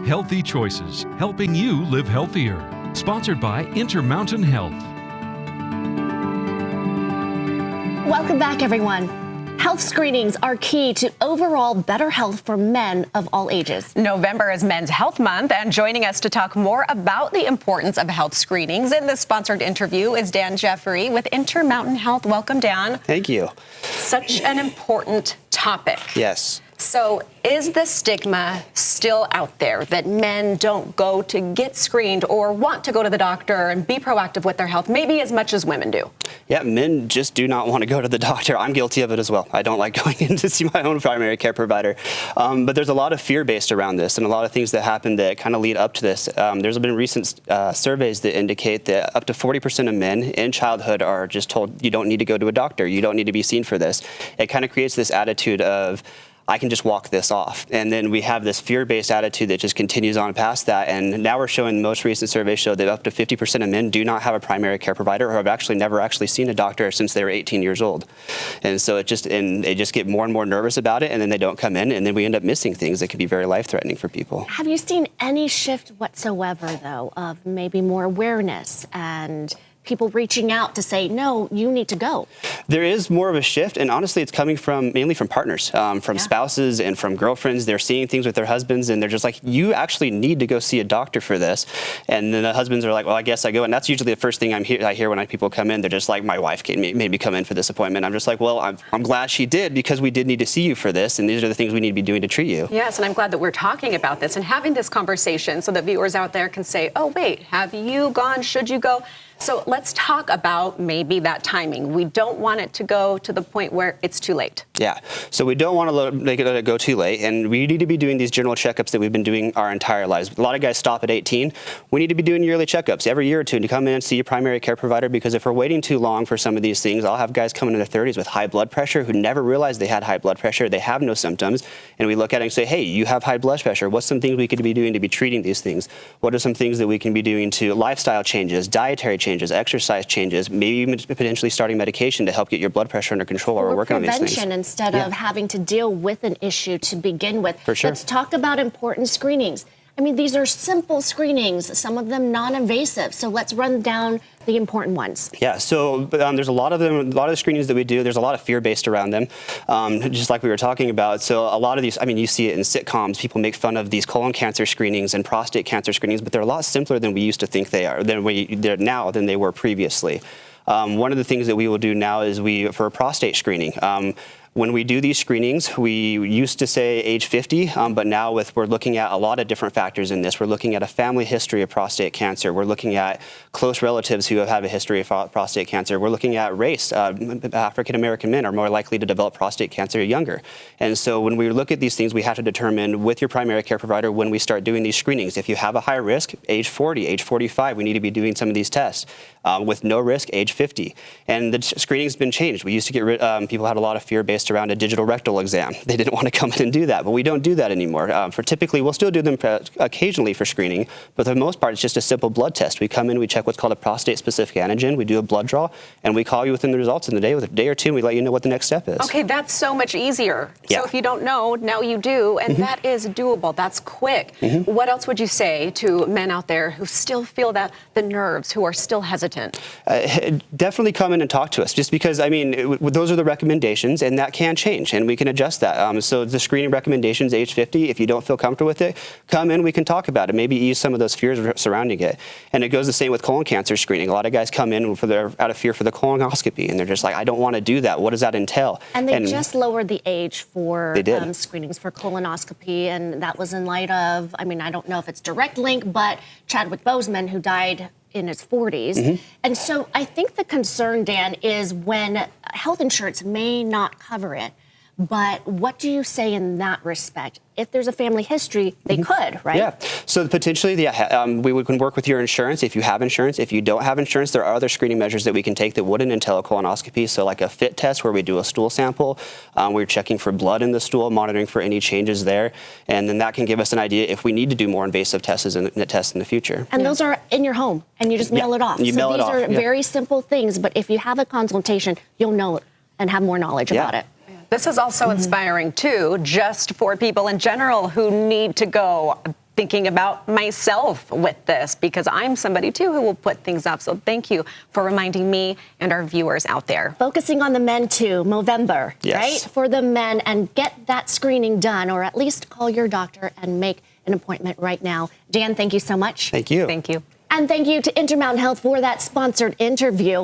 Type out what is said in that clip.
Healthy choices, helping you live healthier. Sponsored by Intermountain Health. Welcome back, everyone. Health screenings are key to overall better health for men of all ages. November is Men's Health Month, and joining us to talk more about the importance of health screenings in this sponsored interview is Dan Jeffrey with Intermountain Health. Welcome, Dan. Thank you. Such an important topic. Yes. So is the stigma still out there that men don't go to get screened or want to go to the doctor and be proactive with their health, maybe as much as women do? Yeah, men just do not want to go to the doctor. I'm guilty of it as well. I don't like going in to see my own primary care provider. But there's a lot of fear based around this and a lot of things that happen that kind of lead up to this. There's been recent surveys that indicate that up to 40% of men in childhood are just told you don't need to go to a doctor. You don't need to be seen for this. It kind of creates this attitude of, I can just walk this off. And then we have this fear-based attitude that just continues on past that. And now we're showing, the most recent surveys show that up to 50% of men do not have a primary care provider or have actually never seen a doctor since they were 18 years old. And so they just get more and more nervous about it, and then they don't come in, and then we end up missing things that can be very life-threatening for people. Have you seen any shift whatsoever, though, of maybe more awareness and people reaching out to say, no, you need to go? There is more of a shift, and honestly, it's coming mainly from partners, from spouses and from girlfriends. They're seeing things with their husbands, and they're just like, you actually need to go see a doctor for this. And then the husbands are like, well, I guess I go. And that's usually the first thing I hear when people come in. They're just like, my wife made me come in for this appointment. I'm just like, well, I'm glad she did, because we did need to see you for this, and these are the things we need to be doing to treat you. Yes, and I'm glad that we're talking about this and having this conversation so that viewers out there can say, oh, wait, have you gone? Should you go? So let's talk about maybe that timing. We don't want it to go to the point where it's too late. Yeah, so we don't want to let it go too late, and we need to be doing these general checkups that we've been doing our entire lives. A lot of guys stop at 18. We need to be doing yearly checkups every year or two to come in and see your primary care provider, because if we're waiting too long for some of these things, I'll have guys coming in their 30s with high blood pressure who never realized they had high blood pressure. They have no symptoms, and we look at it and say, hey, you have high blood pressure. What's some things we could be doing to be treating these things? What are some things that we can be doing to lifestyle changes, dietary changes, exercise changes, maybe even potentially starting medication to help get your blood pressure under control while we're working on these things. Prevention instead of having to deal with an issue to begin with. For sure. Let's talk about important screenings. I mean, these are simple screenings, some of them non-invasive. So let's run down the important ones. Yeah, so there's a lot of them, a lot of the screenings that we do, there's a lot of fear based around them, just like we were talking about. So a lot of these, I mean, you see it in sitcoms, people make fun of these colon cancer screenings and prostate cancer screenings, but they're a lot simpler than we used to think they are, than they were previously. One of the things that we will do now is for a prostate screening. When we do these screenings, we used to say age 50, but now we're looking at a lot of different factors in this. We're looking at a family history of prostate cancer. We're looking at close relatives who have had a history of prostate cancer. We're looking at race. African-American men are more likely to develop prostate cancer younger. And so when we look at these things, we have to determine with your primary care provider when we start doing these screenings. If you have a high risk, age 40, age 45, we need to be doing some of these tests. With no risk, age 50. And the screening's been changed. We used to get people had a lot of fear based around a digital rectal exam. They didn't want to come in and do that, but we don't do that anymore. Typically, we'll still do them occasionally for screening, but for the most part, it's just a simple blood test. We come in, we check what's called a prostate-specific antigen, we do a blood draw, and we call you within the results in the day, with a day or two, and we let you know what the next step is. Okay, that's so much easier. Yeah. So if you don't know, now you do, and that is doable. That's quick. What else would you say to men out there who still feel that the nerves, who are still hesitant? Definitely come in and talk to us, just because, I mean, those are the recommendations, and that can change, and we can adjust that. So the screening recommendations, age 50, if you don't feel comfortable with it, come in, we can talk about it, maybe ease some of those fears surrounding it. And it goes the same with colon cancer screening. A lot of guys come in out of fear for the colonoscopy, and they're just like, I don't want to do that. What does that entail? And they just lowered the age for screenings for colonoscopy, and that was in light of, I mean, I don't know if it's direct link, but Chadwick Boseman, who died in his 40s. And so I think the concern, Dan, is when health insurance may not cover it, but what do you say in that respect? If there's a family history, they could, right? Yeah. So potentially, we can work with your insurance if you have insurance. If you don't have insurance, there are other screening measures that we can take that wouldn't entail a colonoscopy. So like a FIT test where we do a stool sample. We're checking for blood in the stool, monitoring for any changes there. And then that can give us an idea if we need to do more invasive tests in the future. And those are in your home, and you just mail it off. You mail it off. These are very simple things, but if you have a consultation, you'll know it and have more knowledge about it. This is also inspiring, too, just for people in general who need to go thinking about myself with this, because I'm somebody too who will put things up. So thank you for reminding me and our viewers out there. Focusing on the men too, Movember, Yes. right? For the men, and get that screening done, or at least call your doctor and make an appointment right now. Dan, thank you so much. Thank you. Thank you. And thank you to Intermountain Health for that sponsored interview.